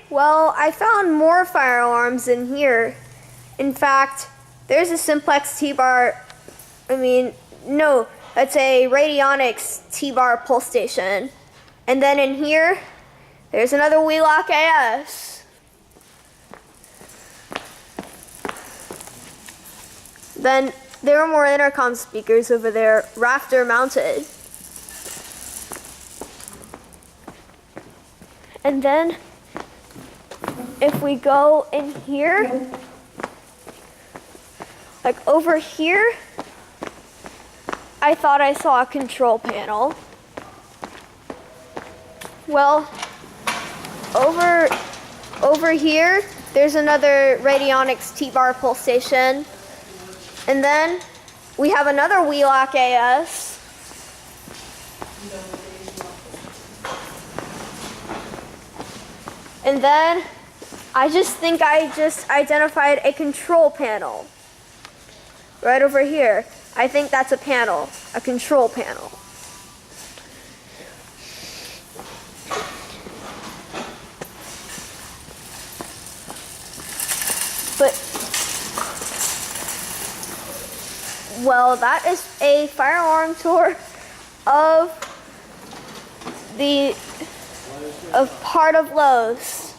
well, I found more fire alarms in here. In fact, there's a simplex T-bar, no, that's a radionics T-bar pulse station. And then in here, there's another Wheelock AS. Then there are more intercom speakers over there, rafter mounted. And then if we go in here, like over here, I thought I saw a control panel. Well, over here, there's another radionics T-bar pulse station. And then we have another Wheelock AS. And then I think I just identified a control panel. Right over here. I think that's a panel, a control panel. Well, that is a fire alarm tour of part of Lowe's.